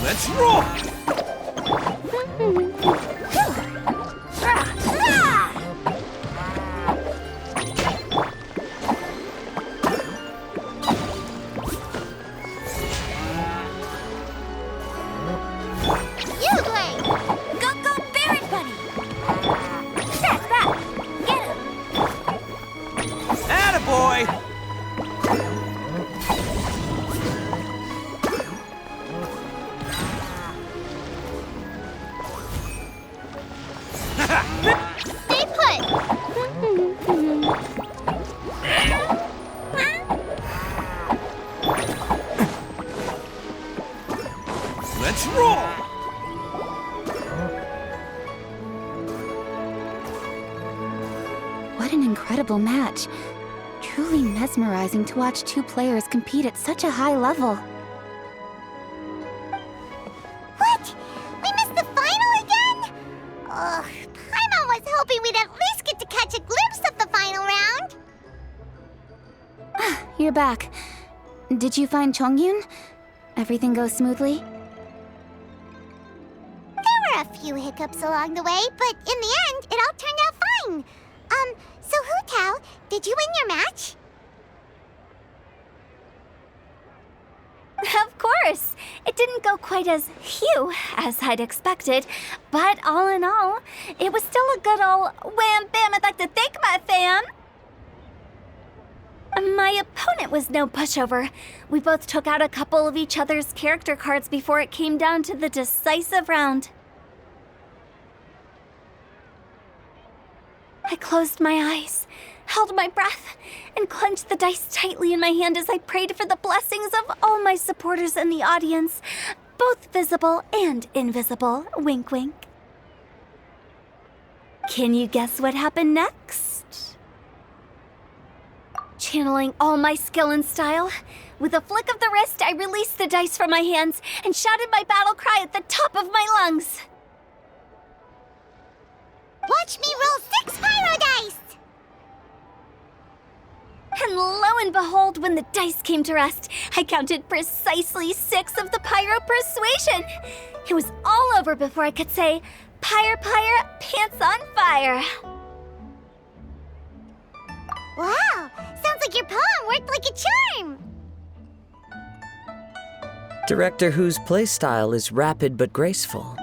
Let's roll! Let's roll! What an incredible match. Truly mesmerizing to watch two players compete at such a high level. What? We missed the final again? Ugh, Paimon was hoping we'd at least get to catch a glimpse of the final round. You're back. Did you find Chongyun? Everything go smoothly? There were a few hiccups along the way, but in the end, it all turned out fine. So Hu Tao, did you win your match? Of course! It didn't go quite as phew as I'd expected, but all in all, it was still a good ol' wham bam I'd like to thank my fam! My opponent was no pushover. We both took out a couple of each other's character cards before it came down to the decisive round. I closed my eyes, held my breath, and clenched the dice tightly in my hand as I prayed for the blessings of all my supporters in the audience, both visible and invisible. Wink, wink. Can you guess what happened next? Channeling all my skill and style, with a flick of the wrist, I released the dice from my hands and shouted my battle cry at the top of my lungs. Watch me roll 6 pyro dice! And lo and behold, when the dice came to rest, I counted precisely 6 of the pyro persuasion. It was all over before I could say, "Pyre, pyre, pants on fire." Wow, sounds like your poem worked like a charm! Director Who's playstyle is rapid but graceful,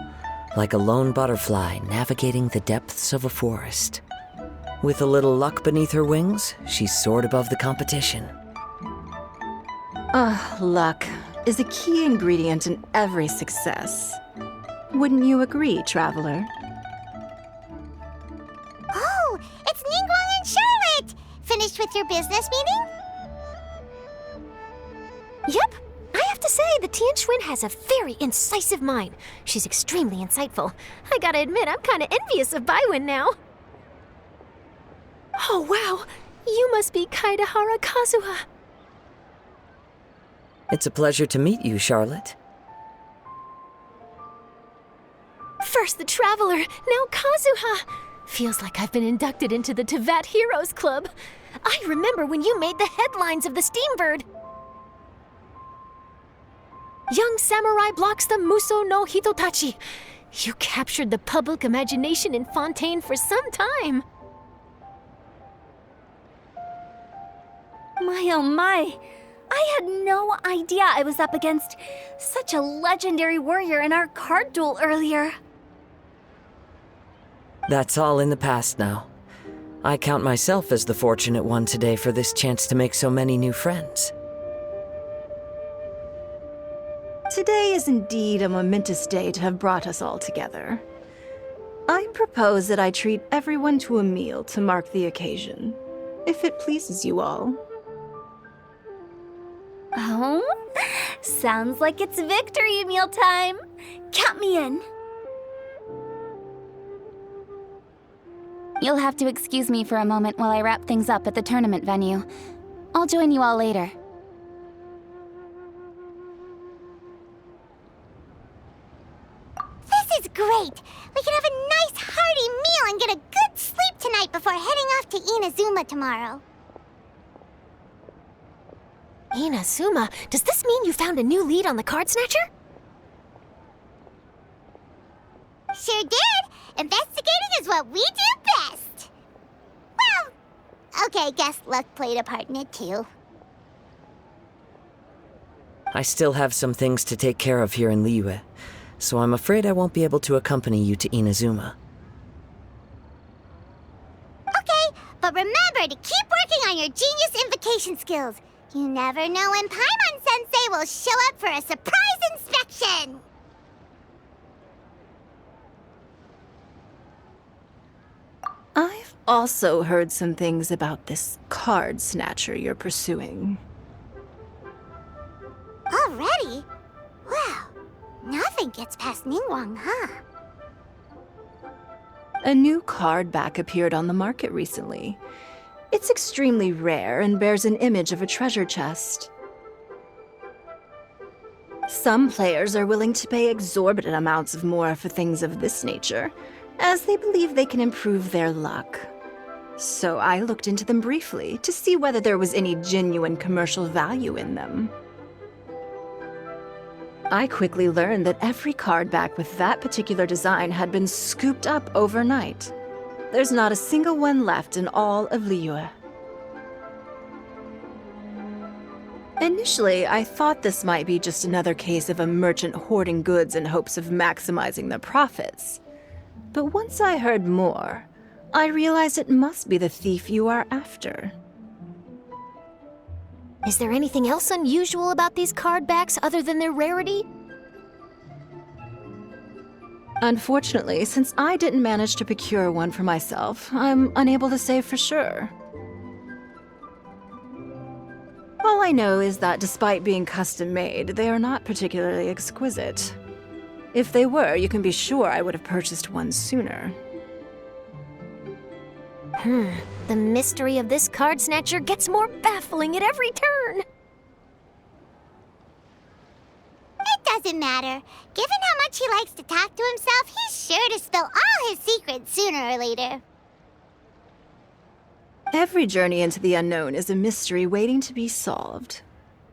like a lone butterfly navigating the depths of a forest. With a little luck beneath her wings, she soared above the competition. Luck is a key ingredient in every success. Wouldn't you agree, Traveler? Oh, it's Ningguang and Charlotte! Finished with your business meeting? Yep. I have to say, the Tianquan has a very incisive mind. She's extremely insightful. I gotta admit, I'm kinda envious of Baiwen now. Oh, wow. You must be Kaidahara Kazuha. It's a pleasure to meet you, Charlotte. First the Traveler, now Kazuha. Feels like I've been inducted into the Tevat Heroes Club. I remember when you made the headlines of the Steambird. Young samurai blocks the Muso no Hitotachi. You captured the public imagination in Fontaine for some time. My oh my, I had no idea I was up against such a legendary warrior in our card duel earlier. That's all in the past now. I count myself as the fortunate one today for this chance to make so many new friends. Today is indeed a momentous day to have brought us all together. I propose that I treat everyone to a meal to mark the occasion, if it pleases you all. Oh, sounds like it's victory meal time. Count me in. You'll have to excuse me for a moment while I wrap things up at the tournament venue. I'll join you all later. This is great! We can have a nice hearty meal and get a good sleep tonight before heading off to Inazuma tomorrow. Inazuma, does this mean you found a new lead on the Card Snatcher? sure did. Investigating is what we do best. Well, okay, guess luck played a part in it too. I still have some things to take care of here in Liyue, so I'm afraid I won't be able to accompany you to Inazuma. Okay, but remember to keep working on your genius invocation skills. You never know when Paimon-sensei will show up for a surprise inspection! I've also heard some things about this card snatcher you're pursuing. Already? Wow, nothing gets past Ningguang, huh? A new card back appeared on the market recently. It's extremely rare and bears an image of a treasure chest. Some players are willing to pay exorbitant amounts of more for things of this nature, as they believe they can improve their luck. So I looked into them briefly to see whether there was any genuine commercial value in them. I quickly learned that every card back with that particular design had been scooped up overnight. There's not a single one left in all of Liyue. Initially, I thought this might be just another case of a merchant hoarding goods in hopes of maximizing their profits. But once I heard more, I realized it must be the thief you are after. Is there anything else unusual about these card backs other than their rarity? Unfortunately, since I didn't manage to procure one for myself, I'm unable to say for sure. All I know is that despite being custom-made, they are not particularly exquisite. If they were, you can be sure I would have purchased one sooner. The mystery of this card snatcher gets more baffling at every turn. It doesn't matter. Given how much he likes to talk to himself, he's sure to spill all his secrets sooner or later. Every journey into the unknown is a mystery waiting to be solved.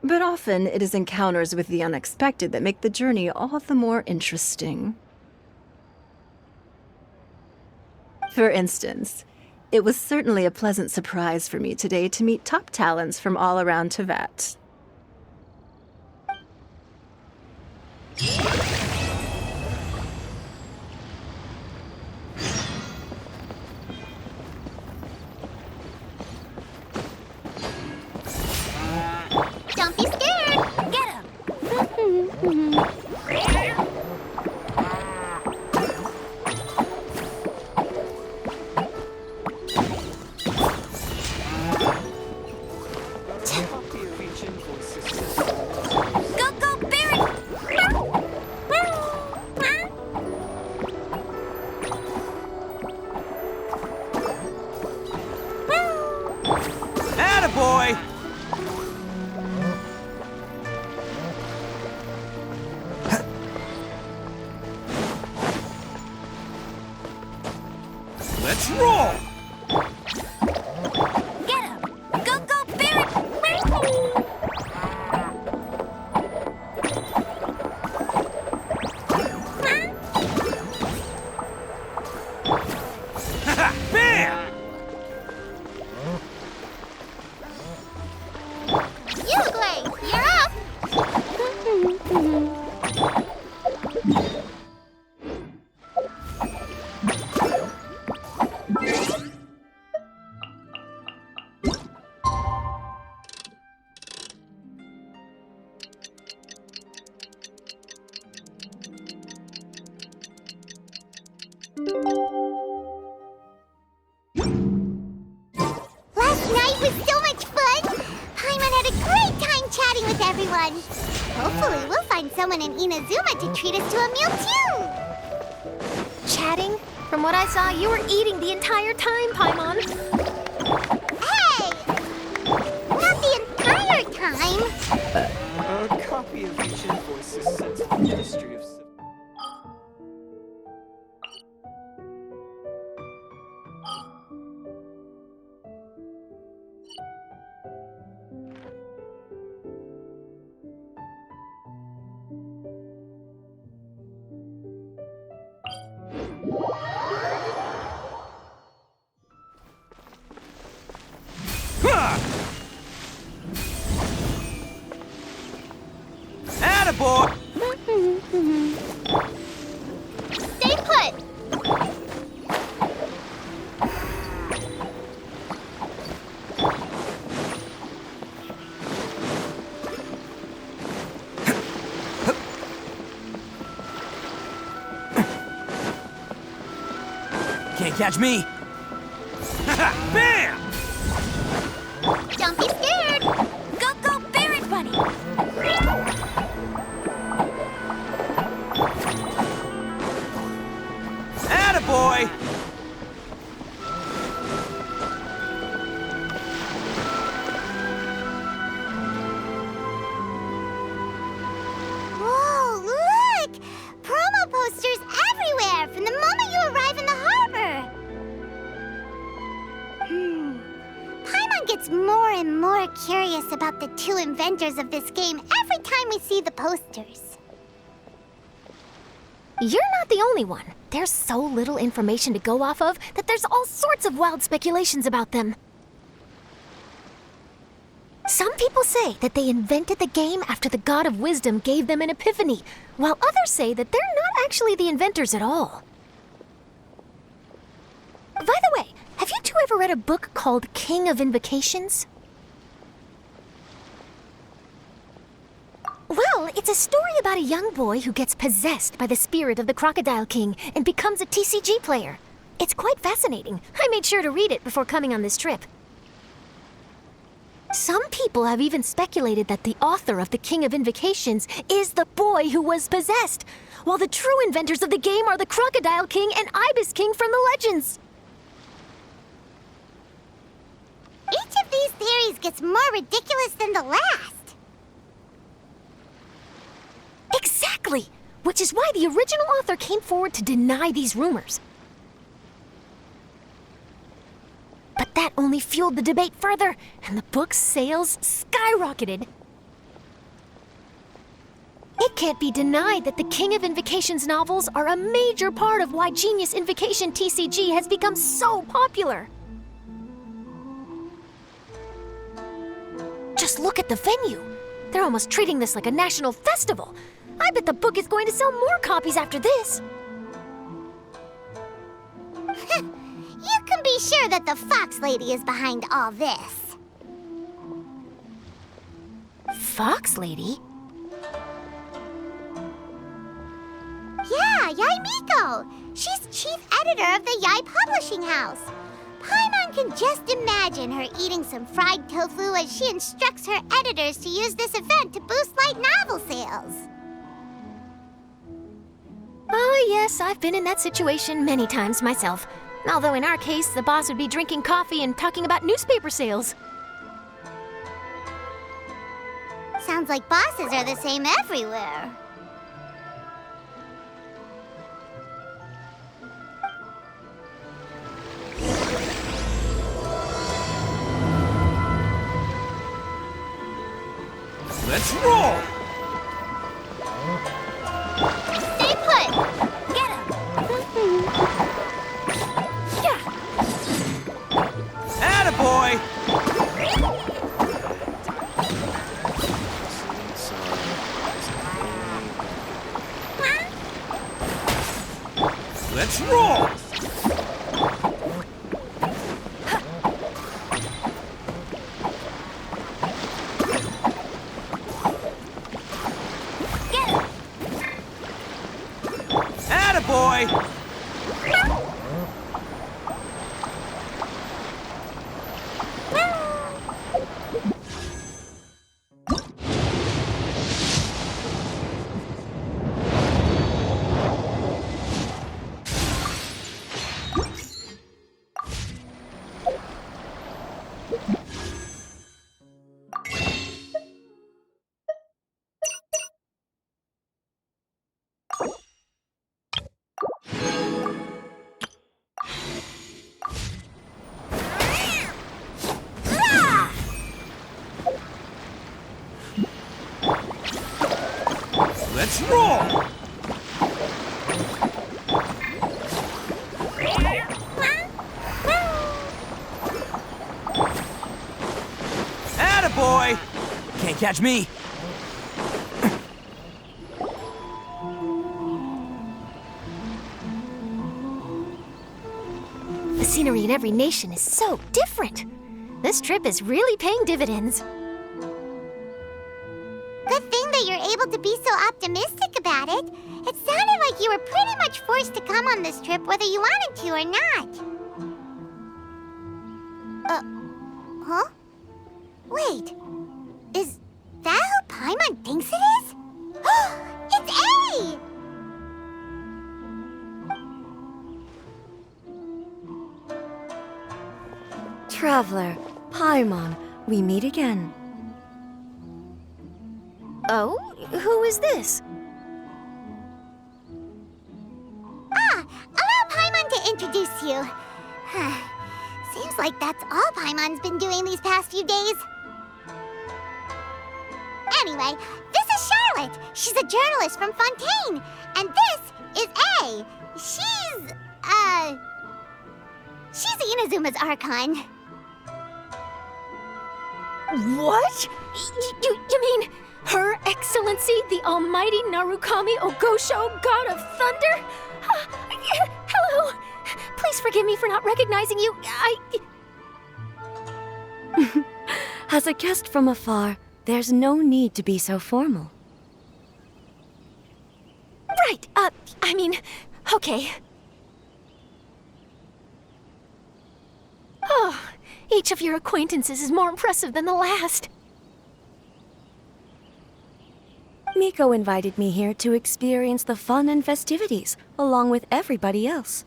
But often it is encounters with the unexpected that make the journey all the more interesting. For instance, it was certainly a pleasant surprise for me today to meet top talents from all around Teyvat. Don't be scared! Get him! Go, go, Barret! Attaboy! Let's roll! Get him! Go, go, Barret! Bam! Uruguay, you're up! Last night was so much fun! Paimon had a great time chatting with everyone. Hopefully we'll find someone in Inazuma to treat us to a meal too! Chatting? From what I saw, you were eating the entire time, Paimon. Hey! Not the entire time! A copy of each invoice is sent to the Ministry of Civil... Attaboy! Stay put! Can't catch me! Bam! Don't be scared! Go, go, Barret Bunny! Attaboy! Whoa, look! Promo posters everywhere from the moment you arrive in the harbor! Paimon gets more and more curious about the two inventors of this game every time we see the posters. You're not the only one. There's so little information to go off of that there's all sorts of wild speculations about them. Some people say that they invented the game after the God of Wisdom gave them an epiphany, while others say that they're not actually the inventors at all. By the way, have you two ever read a book called King of Invocations? Well, it's a story about a young boy who gets possessed by the spirit of the Crocodile King and becomes a TCG player. It's quite fascinating. I made sure to read it before coming on this trip. Some people have even speculated that the author of the King of Invocations is the boy who was possessed, while the true inventors of the game are the Crocodile King and Ibis King from the legends. Each of these theories gets more ridiculous than the last. Exactly! Which is why the original author came forward to deny these rumors. But that only fueled the debate further, and the book's sales skyrocketed. It can't be denied that the King of Invocations novels are a major part of why Genius Invocation TCG has become so popular. Just look at the venue. They're almost treating this like a national festival. I bet the book is going to sell more copies after this. You can be sure that the Fox Lady is behind all this. Fox Lady? Yeah, Yai Miko. She's chief editor of the Yai Publishing House. Paimon can just imagine her eating some fried tofu as she instructs her editors to use this event to boost light novel sales. Oh, yes, I've been in that situation many times myself. Although in our case, the boss would be drinking coffee and talking about newspaper sales. Sounds like bosses are the same everywhere. Let's roll! Stay put! Get him! Attaboy! Let's roll! Attaboy! Let's roll! Attaboy! Can't catch me. scenery in every nation is so different. This trip is really paying dividends. Good thing that you're able to be so optimistic about it. It sounded like you were pretty much forced to come on this trip whether you wanted to or not. Huh? Wait. Is that who Paimon thinks it is? It's A! Traveler, Paimon, we meet again. Oh? Who is this? Allow Paimon to introduce you. Seems like that's all Paimon's been doing these past few days. Anyway, this is Charlotte. She's a journalist from Fontaine. And this is A. She's Inazuma's Archon. What? You mean Her Excellency, the Almighty Narukami Ogosho, God of Thunder? Hello. Please forgive me for not recognizing you. As a guest from afar, there's no need to be so formal. Right. Okay. Oh, each of your acquaintances is more impressive than the last. Miko invited me here to experience the fun and festivities, along with everybody else.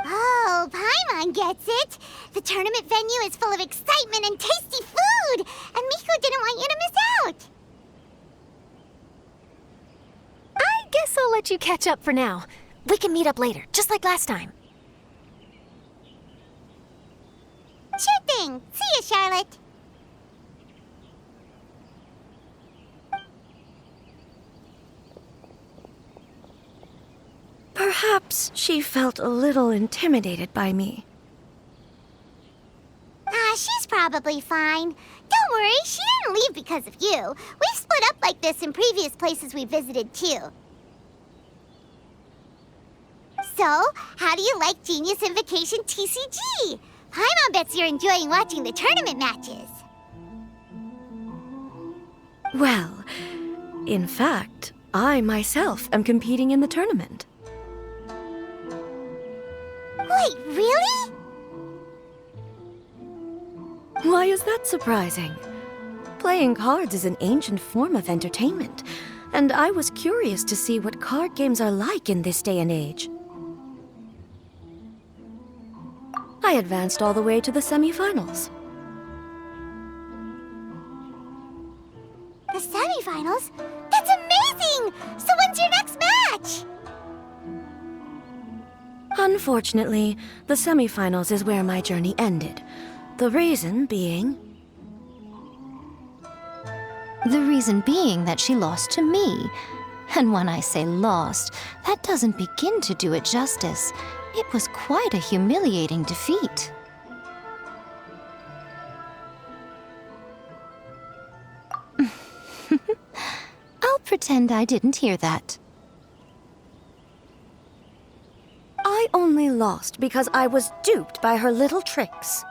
Oh, Paimon gets it. The tournament venue is full of excitement and tasty food, and Miko didn't want you to miss out. I guess I'll let you catch up for now. We can meet up later, just like last time. Sure thing. See you, Charlotte. Perhaps she felt a little intimidated by me. She's probably fine. Don't worry, she didn't leave because of you. We've split up like this in previous places we visited, too. So, how do you like Genius Invocation TCG? Paimon bets you're enjoying watching the tournament matches. Well, in fact, I myself am competing in the tournament. Wait, really? Why is that surprising? Playing cards is an ancient form of entertainment, and I was curious to see what card games are like in this day and age. I advanced all the way to the semifinals. The semifinals? That's amazing! So when's your next match? Unfortunately, the semifinals is where my journey ended. The reason being... The reason being that she lost to me. And when I say lost, that doesn't begin to do it justice. It was quite a humiliating defeat. I'll pretend I didn't hear that. I only lost because I was duped by her little tricks.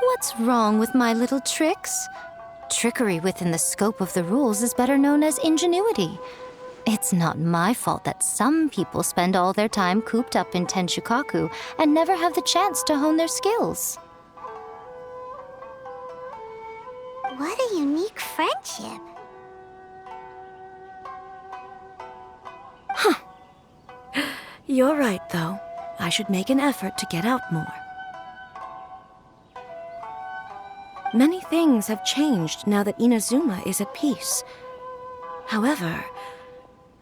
What's wrong with my little tricks? Trickery within the scope of the rules is better known as ingenuity. It's not my fault that some people spend all their time cooped up in Tenshukaku and never have the chance to hone their skills. What a unique friendship. You're right, though. I should make an effort to get out more. Many things have changed now that Inazuma is at peace. However,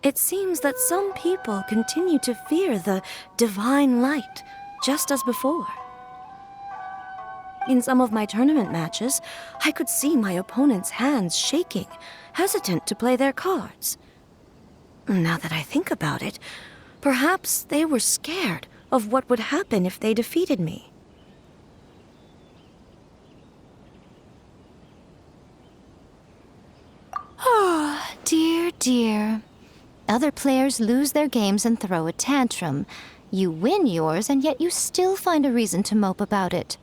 it seems that some people continue to fear the divine light, just as before. In some of my tournament matches, I could see my opponent's hands shaking, hesitant to play their cards. Now that I think about it, perhaps they were scared of what would happen if they defeated me. Oh, dear, dear. Other players lose their games and throw a tantrum. You win yours, and yet you still find a reason to mope about it.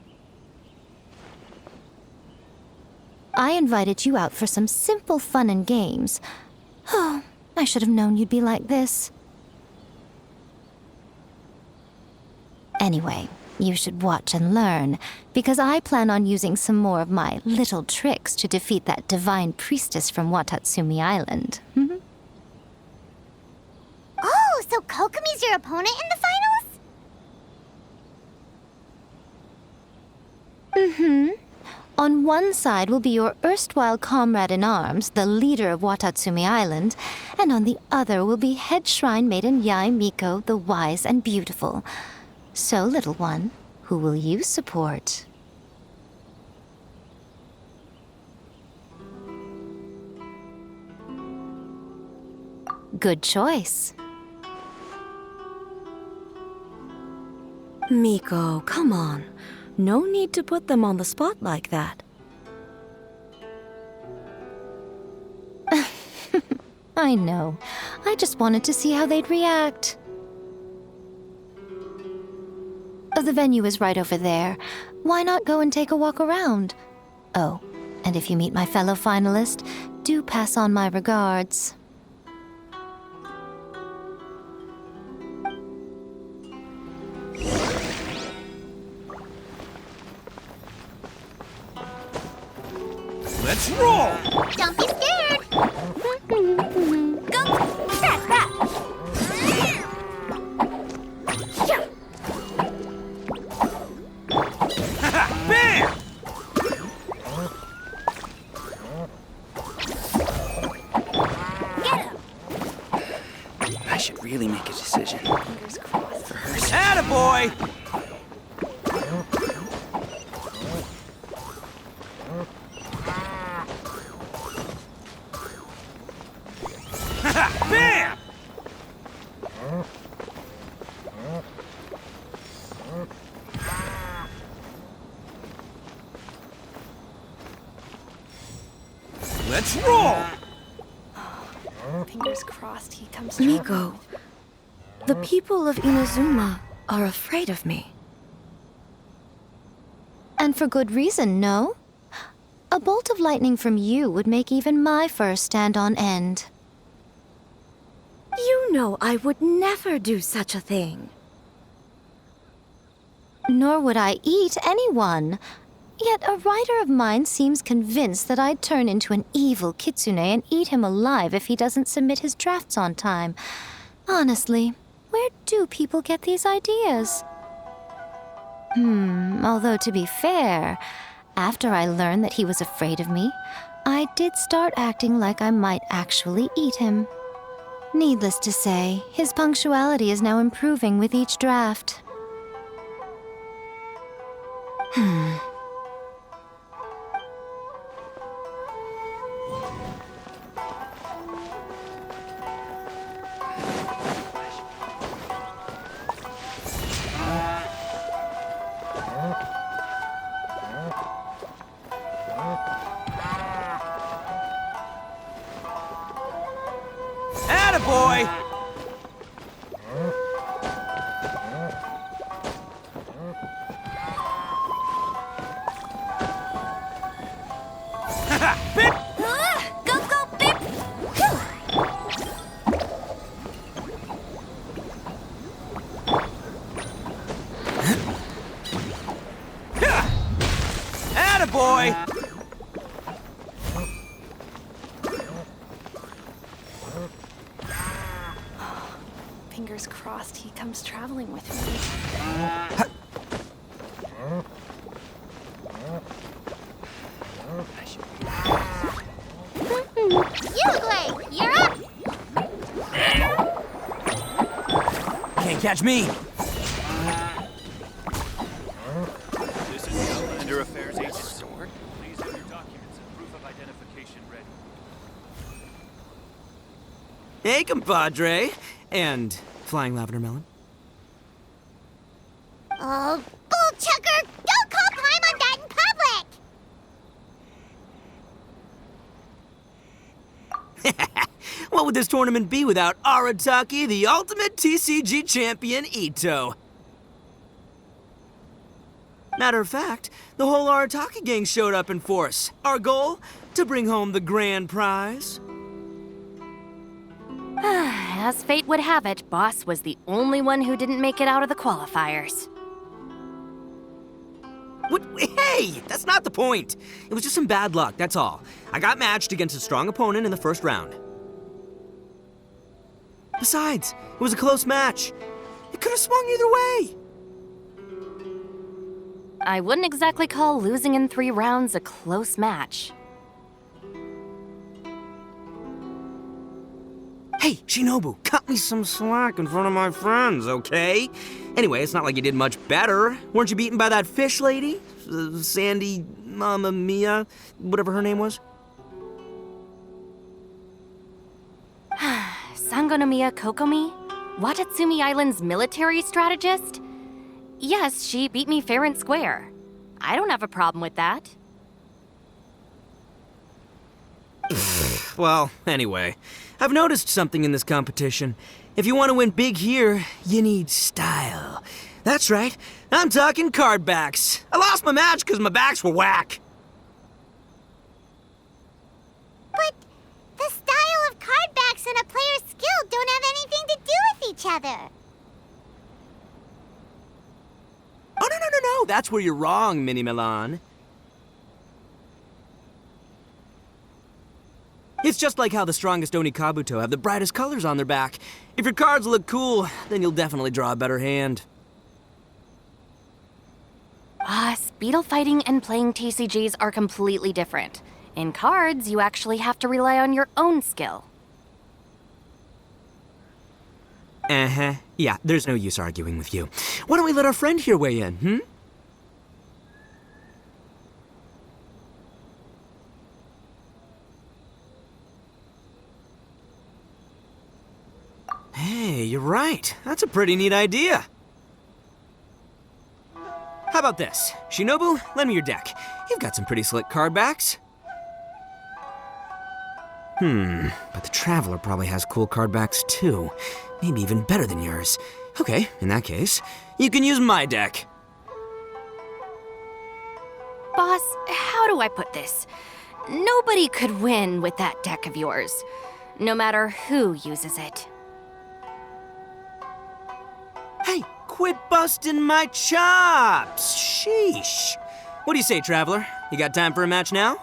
I invited you out for some simple fun and games. Oh, I should have known you'd be like this. Anyway, you should watch and learn, because I plan on using some more of my little tricks to defeat that divine priestess from Watatsumi Island. Oh, so Kokomi's your opponent in the finals? On one side will be your erstwhile comrade in arms, the leader of Watatsumi Island, and on the other will be head shrine maiden Yae Miko, the wise and beautiful. So, little one, who will you support? Good choice. Miko, come on. No need to put them on the spot like that. I know. I just wanted to see how they'd react. The venue is right over there. Why not go and take a walk around? Oh, and if you meet my fellow finalist, do pass on my regards. Let's roll! Don't be scared! Go! Back, back! Bam! Get him! I should really make a decision. Fingers crossed for her. Attaboy! Bam! Let's roll! Fingers crossed he comes Miko, the people of Inazuma are afraid of me. And for good reason, no? A bolt of lightning from you would make even my fur stand on end. You know I would never do such a thing. Nor would I eat anyone. Yet a writer of mine seems convinced that I'd turn into an evil kitsune and eat him alive if he doesn't submit his drafts on time. Honestly, where do people get these ideas? Although to be fair, after I learned that he was afraid of me, I did start acting like I might actually eat him. Needless to say, his punctuality is now improving with each draft. Attaboy! Bip! Go, go, Bip! Attaboy! Fingers crossed he comes traveling with me. Uruguay, you're up! Can't catch me! This is the Outlander Affairs Agent Sword. Please have your documents and proof of identification ready. Hey, compadre. And flying lavender melon. Oh, bullchucker! Don't call Paimon that in public! What would this tournament be without Arataki, the ultimate TCG champion, Ito? Matter of fact, the whole Arataki gang showed up in force. Our goal? To bring home the grand prize. As fate would have it, Boss was the only one who didn't make it out of the qualifiers. What? Hey, that's not the point. It was just some bad luck, that's all. I got matched against a strong opponent in the first round. Besides, it was a close match. It could have swung either way. I wouldn't exactly call losing in 3 rounds a close match. Hey, Shinobu, cut me some slack in front of my friends, okay? Anyway, it's not like you did much better. Weren't you beaten by that fish lady? Sandy, Mamma Mia, whatever her name was? Sangonomiya Kokomi? Watatsumi Island's military strategist? Yes, she beat me fair and square. I don't have a problem with that. Well, anyway, I've noticed something in this competition. If you want to win big here, you need style. That's right, I'm talking card backs. I lost my match because my backs were whack. But the style of card backs and a player's skill don't have anything to do with each other. Oh, no, that's where you're wrong, Mini Milan. It's just like how the strongest Oni Kabuto have the brightest colors on their back. If your cards look cool, then you'll definitely draw a better hand. Beetle fighting and playing TCGs are completely different. In cards, you actually have to rely on your own skill. Uh-huh. Yeah, there's no use arguing with you. Why don't we let our friend here weigh in, Hey, you're right. That's a pretty neat idea. How about this? Shinobu, lend me your deck. You've got some pretty slick card backs. But the Traveler probably has cool card backs too. Maybe even better than yours. Okay, in that case, you can use my deck. Boss, how do I put this? Nobody could win with that deck of yours, no matter who uses it. Hey, quit busting my chops! Sheesh. What do you say, Traveler? You got time for a match now?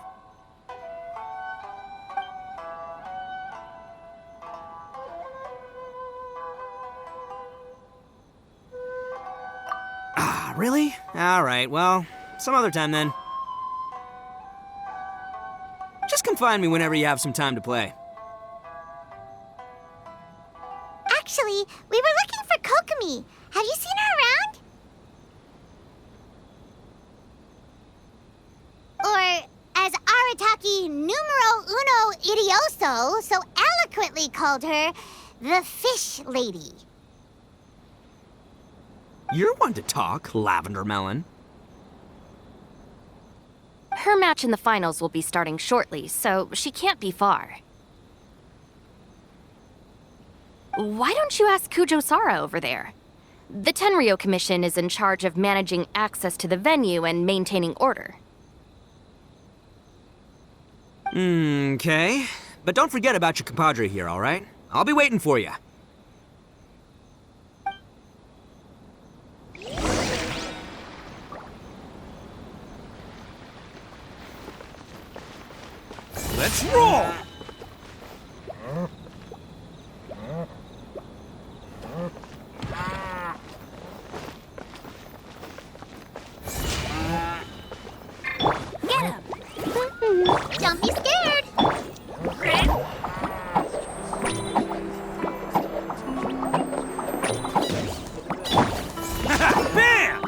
Ah, really? All right, well, some other time then. Just come find me whenever you have some time to play. Actually, we were looking for Kokomi. Have you seen her around? Or, as Arataki numero uno idioso so eloquently called her, the Fish Lady. You're one to talk, Lavender Melon. Her match in the finals will be starting shortly, so she can't be far. Why don't you ask Kujo-Sara over there? The Tenryo Commission is in charge of managing access to the venue and maintaining order. Okay. But don't forget about your compadre here, all right? I'll be waiting for you. Let's roll! Get him! Don't be scared! Bam!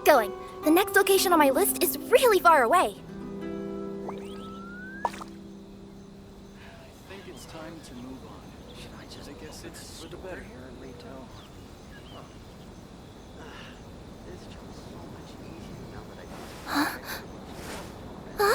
get going. The next location on my list is really far away. I think it's time to move on. Should I just guess it's for the better here in Rito? This feels so much easier now that I Huh?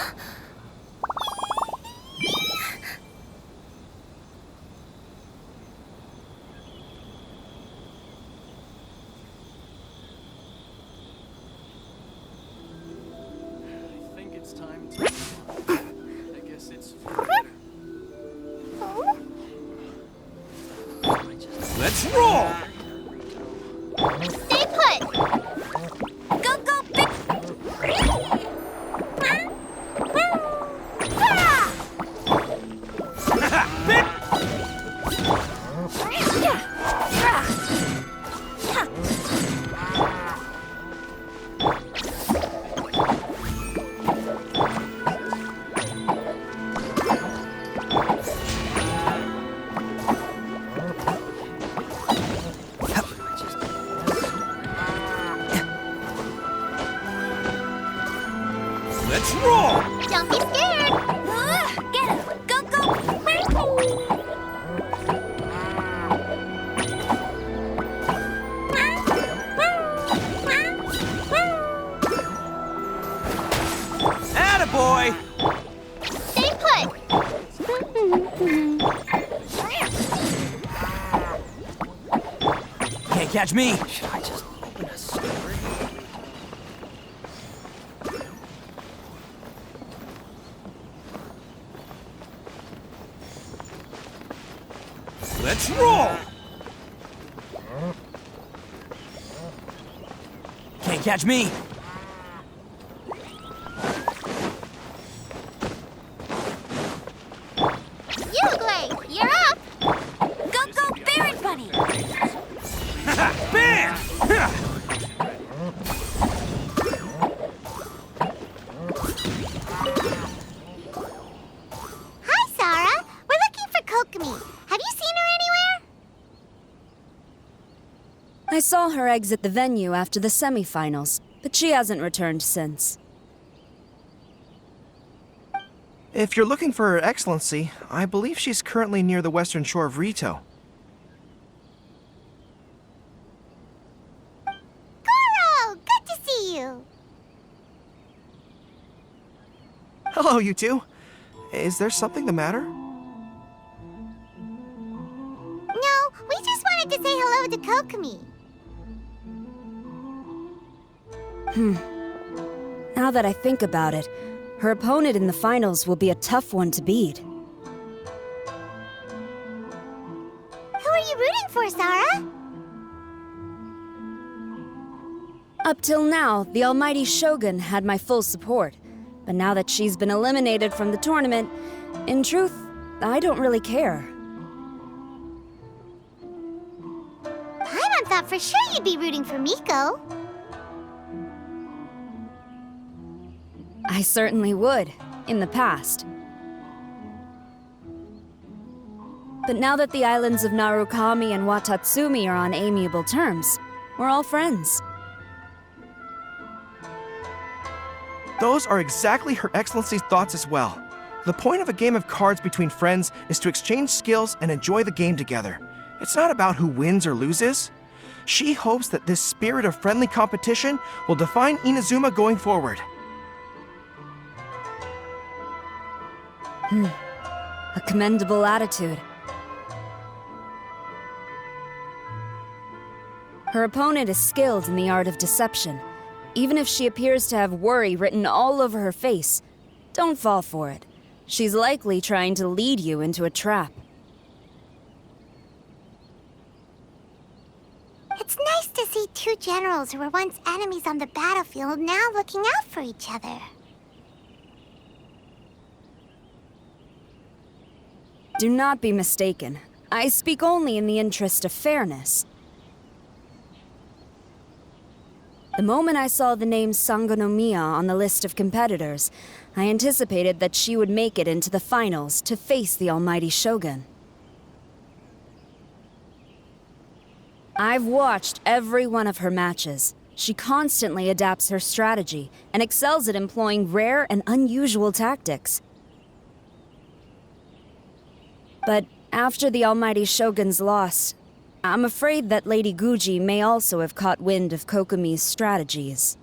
I think it's time to move on. I guess it's for the better. Let's roll! Stay put! Go, go, big! Let's roll! Don't be scared! Get him! Go, go! Attaboy! Stay put! Can't catch me. Should I just open a store? Let's roll! Can't catch me. Uruguay, you're up! Go, go, Berry Bunny! Bam! Hi, Sarah. We're looking for Kokomi. Have you seen her anywhere? I saw her exit the venue after the semifinals, but she hasn't returned since. If you're looking for Her Excellency, I believe she's currently near the western shore of Rito. Goro! Good to see you! Hello, you two. Is there something the matter? No, we just wanted to say hello to Kokomi. Now that I think about it, her opponent in the finals will be a tough one to beat. Who are you rooting for, Sarah? Up till now, the almighty Shogun had my full support. But now that she's been eliminated from the tournament, in truth, I don't really care. Paimon thought for sure you'd be rooting for Miko. I certainly would, in the past. But now that the islands of Narukami and Watatsumi are on amiable terms, we're all friends. Those are exactly Her Excellency's thoughts as well. The point of a game of cards between friends is to exchange skills and enjoy the game together. It's not about who wins or loses. She hopes that this spirit of friendly competition will define Inazuma going forward. A commendable attitude. Her opponent is skilled in the art of deception. Even if she appears to have worry written all over her face, don't fall for it. She's likely trying to lead you into a trap. It's nice to see two generals who were once enemies on the battlefield now looking out for each other. Do not be mistaken. I speak only in the interest of fairness. The moment I saw the name Sangonomiya on the list of competitors, I anticipated that she would make it into the finals to face the almighty Shogun. I've watched every one of her matches. She constantly adapts her strategy and excels at employing rare and unusual tactics. But after the Almighty Shogun's loss, I'm afraid that Lady Guji may also have caught wind of Kokomi's strategies.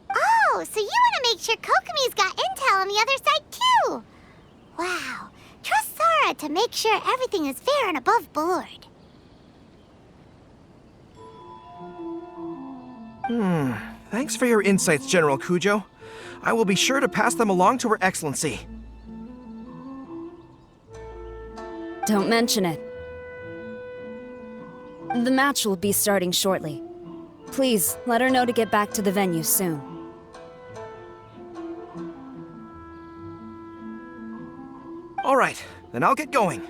Oh, so you want to make sure Kokomi's got intel on the other side, too? Wow. Trust Sora to make sure everything is fair and above board. Thanks for your insights, General Kujo. I will be sure to pass them along to Her Excellency. Don't mention it. The match will be starting shortly. Please, let her know to get back to the venue soon. All right, then I'll get going.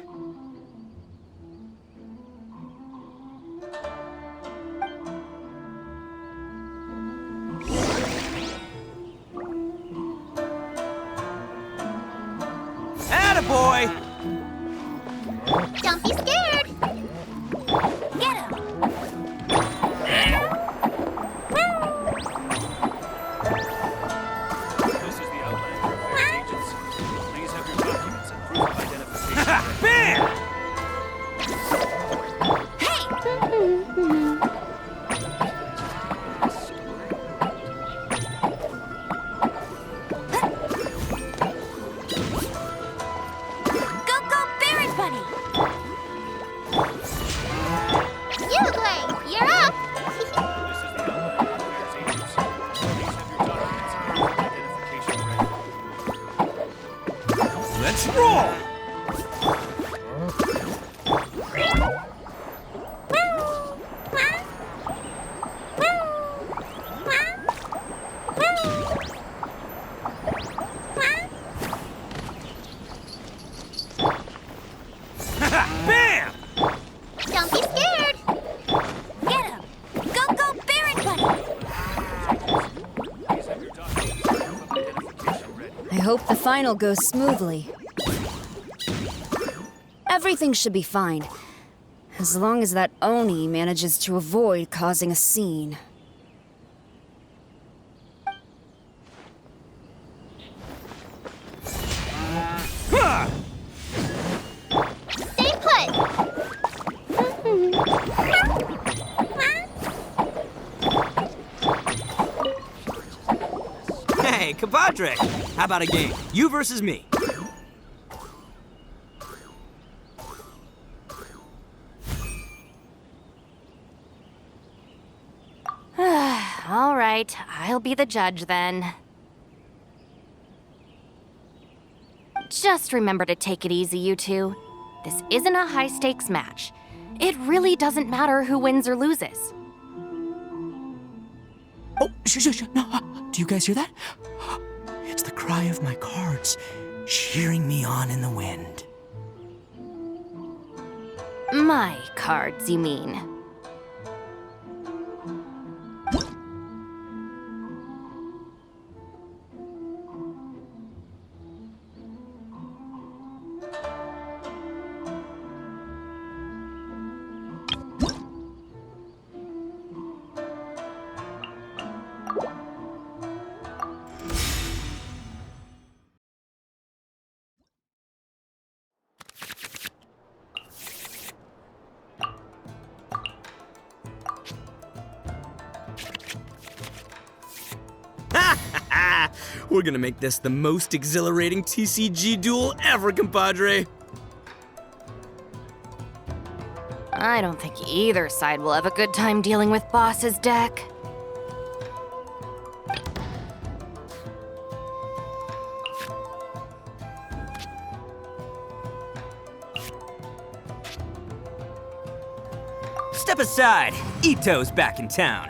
Attaboy! Don't be scared. Get him! This is the Outlander Affairs Agency. Please have your documents and proof of identification. Bam! Go, go, Baron Bunny! Uruguay, you're up. This is the Outlander Affairs Agency. Please have your documents and proof of identification ready. Let's roll! Bam! Don't be scared. Get him! Go, go, Baron Bunny! Please have your documents and proof of identification ready. I hope the final goes smoothly. Everything should be fine, as long as that Oni manages to avoid causing a scene. Ha! Stay put. Hey, compadre! How about a game? You versus me. All right, I'll be the judge then. Just remember to take it easy, you two. This isn't a high-stakes match. It really doesn't matter who wins or loses. Oh, shh. No, do you guys hear that? It's the cry of my cards, cheering me on in the wind. My cards, you mean? We're gonna make this the most exhilarating TCG duel ever, compadre. I don't think either side will have a good time dealing with Boss's deck. Step aside. Ito's back in town.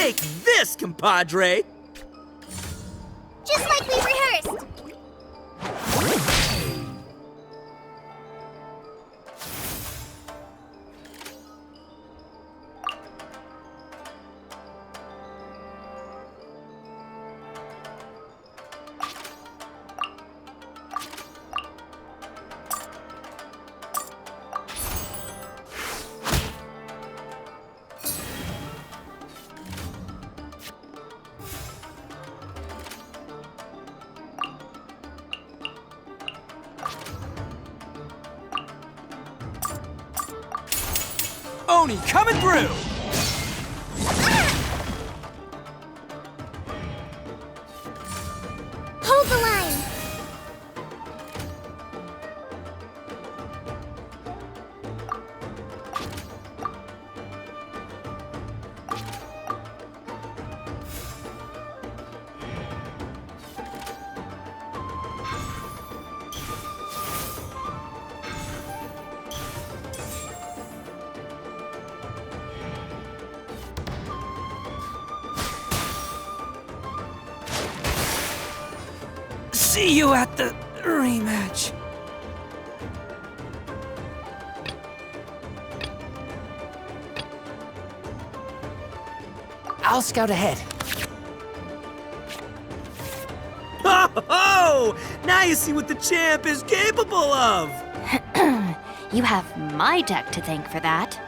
Take this, compadre! Just like we rehearsed. Oni coming through! Hold the line. See you at the rematch. I'll scout ahead. Oh! Now you see what the champ is capable of! You have my deck to thank for that.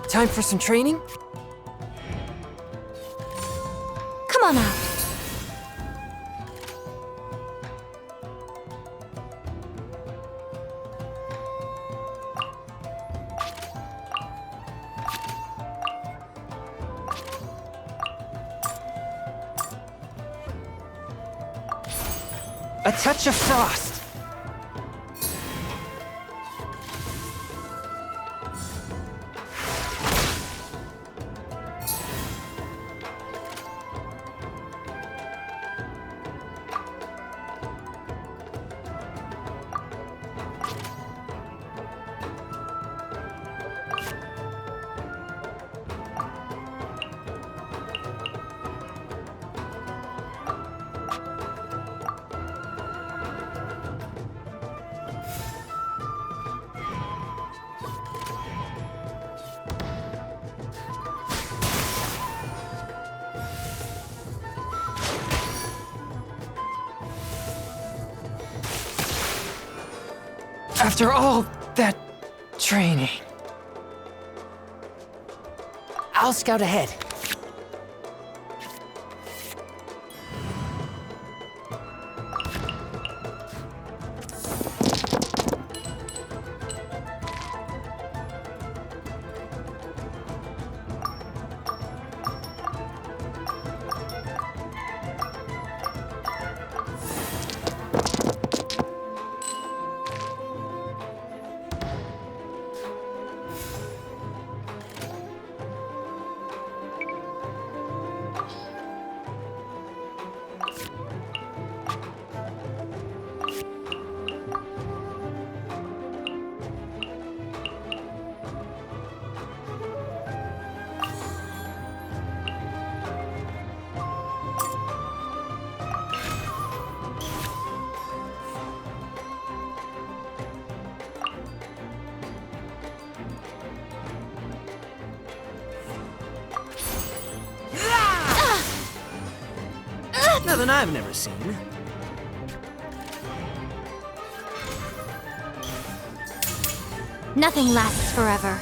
Time for some training? Come on out. A touch of frost. After all that training, I'll scout ahead. Nothing I've never seen. Nothing lasts forever.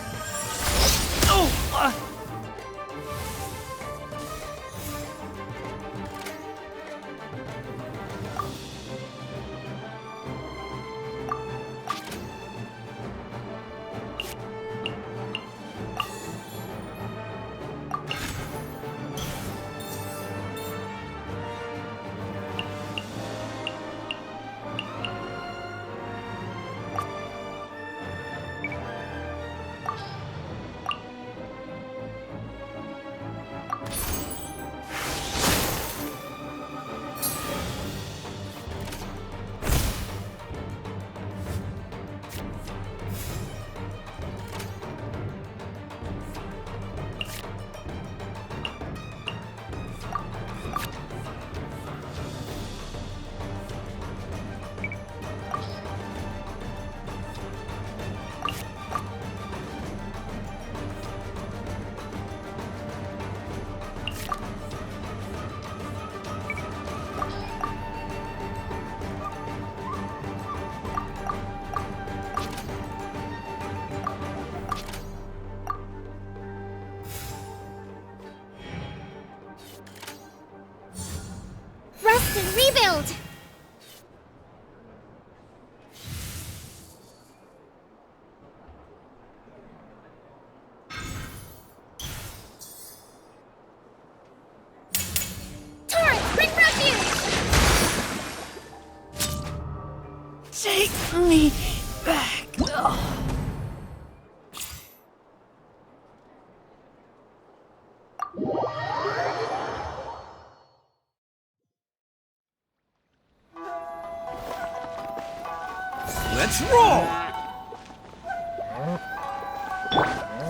Rest and rebuild! Torrent, bring refuge! Take me back. Let's roll!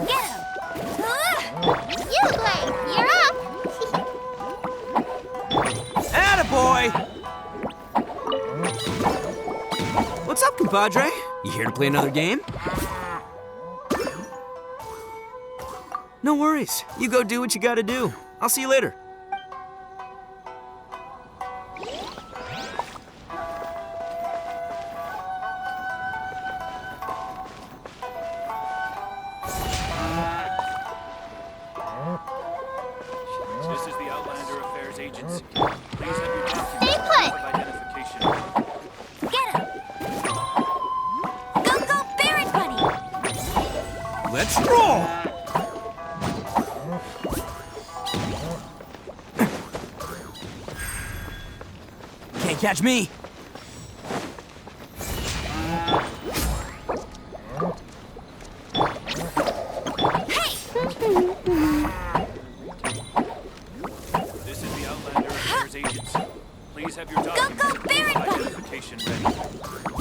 Get him! Uglay, you're up! Attaboy! What's up, compadre? You here to play another game? No worries. You go do what you gotta do. I'll see you later. This is the Outlander Affairs Agency. Please have your documents Stay and put! proof of identification. Get him! Go, go, Barrett Bunny! Let's roll! Can't catch me. Please have your documents and proof of identification ready.